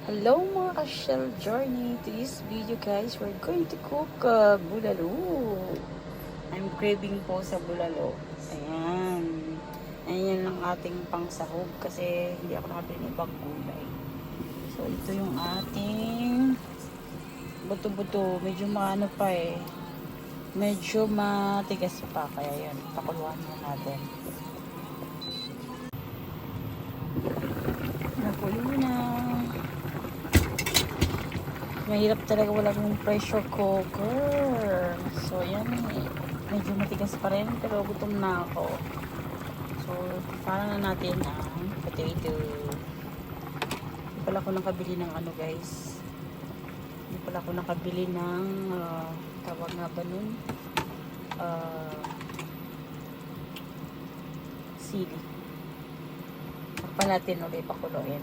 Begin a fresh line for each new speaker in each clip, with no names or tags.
Hello mga ka-shell journey. To this video guys, we're going to cook bulalo. I'm craving po sa bulalo. Ayan. Ayan ang ating pangsahog kasi hindi ako nakabili ng ibang gulay. So ito yung ating buto-buto. Medyo maano pa eh. Medyo matigas pa. Kaya yan, pakuluan mo natin. Nakulo na. Mahirap talaga wala yung pressure cooker. So, yan eh. Medyo matigas pa rin, pero gutom na ako. So, parang na natin ang potato. Hindi pala ako nakabili ng ano guys. Hindi pala ako nakabili ng tawag nga ba nun? Sili. Takpan natin ulit pakuloyin.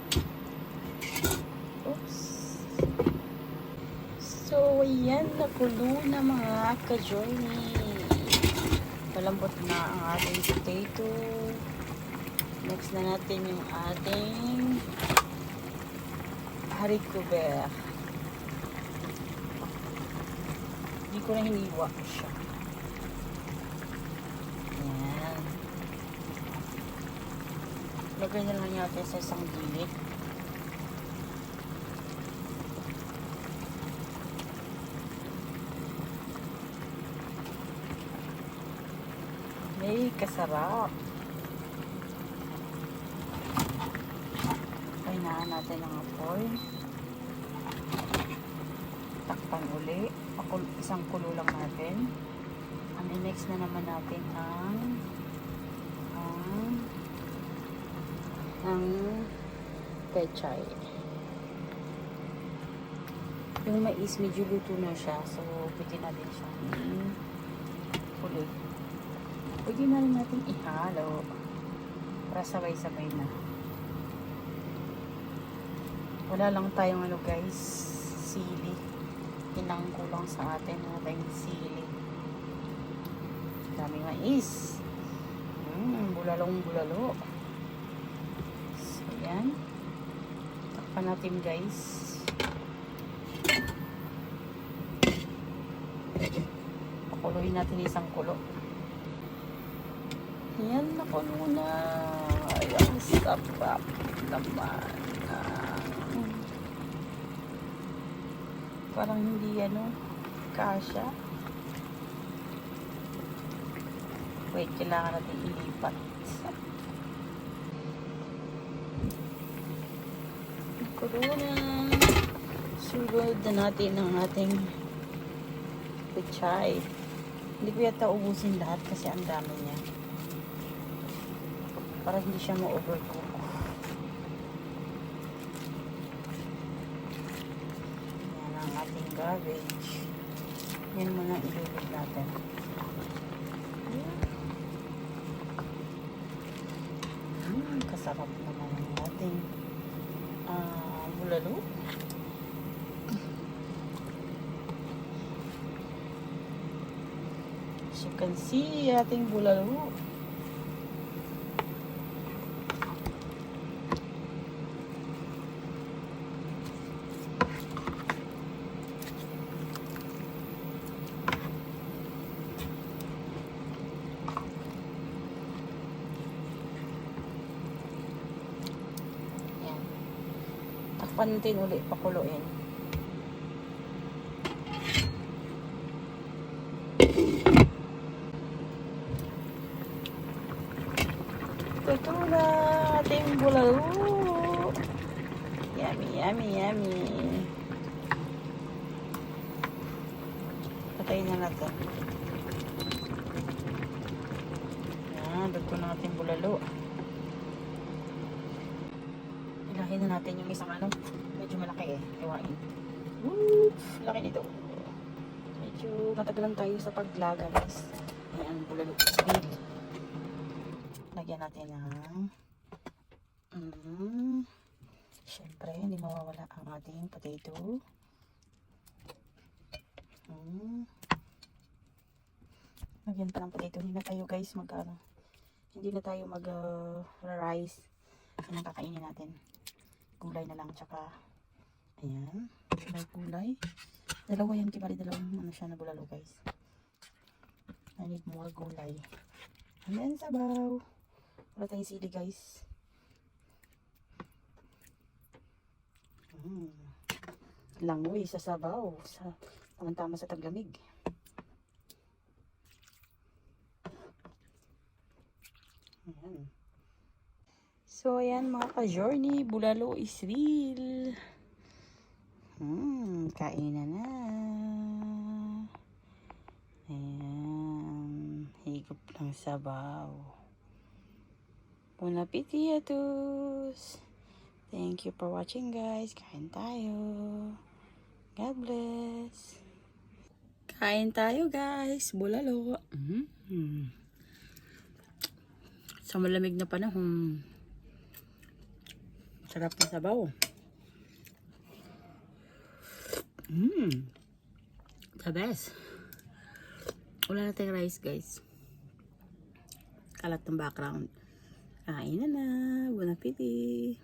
Oops. So, ayan, nakulo na mga ka-journey. Malambot na ang ating potato. Next na natin yung ating haricot vert. Hindi ko na hiniwa siya. Ayan. Lagay na lang natin sa isang gilid. Ay, kasarap. Pahinaan natin ang apoy. Takpan uli. Isang kulo lang natin. And next na naman natin ang pechay. Yung mais medyo luto na siya. So, pwede natin siya uli. Pwede na rin natin ihalo para sabay-sabay na. Wala lang tayong ano guys, sili. Inang kulang sa atin natin sili. Daming mais. Bulalong-bulalo. So, yan. Takpan natin guys. Pakuluin natin isang kulo. Yan, nakulo na. Ayan, sarap naman. Parang hindi kasha. Wait, kailangan natin ilipat. Nakulo na. Sunod na natin ang ating pechay. Hindi ko yata ubusin lahat kasi ang dami niya. Para hindi siya ma-overcook. Yan ang ating garbage. Yan muna ilulog natin. Kasarap naman ang ating bulalo. As you can see, ating bulalo. Takpan natin ulit, pakuloyin. Ito na ating bulalo. Yummy, yummy, yummy. Patayin na natin. Yan, dito na ating bulalo. Ilahin na natin yung isang medyo malaki eh. Iwain. Laki nito. Medyo matagalan tayo sa paglaga guys. Ayan, bulalo. Speed. Lagyan natin syempre, hindi mawawala ang ating potato. Lagyan pa ng potato. Hindi na tayo guys hindi na tayo mag rice. Ang kakainin natin. Gulay na lang, tsaka Ayan. Kulay. Dalawa yan. Kibali dalawang ano siya na bulalo guys. I need more gulay. And then sabaw. Wala tayong sili guys. Langoy sa sabaw. Tama-tama sa taglamig. Ayan. So, ayan mga ka-journey. Bulalo is real. Kainan na. Ayan. Higop ng sabaw. Bon appetit à tous. Thank you for watching guys. Kain tayo. God bless. Kain tayo guys. Bulalo. Sa malamig na panahon. Sarap ng sabaw. The best. Wala na tayong rice guys. Kalat ng background. Kain na na. Bon appetit.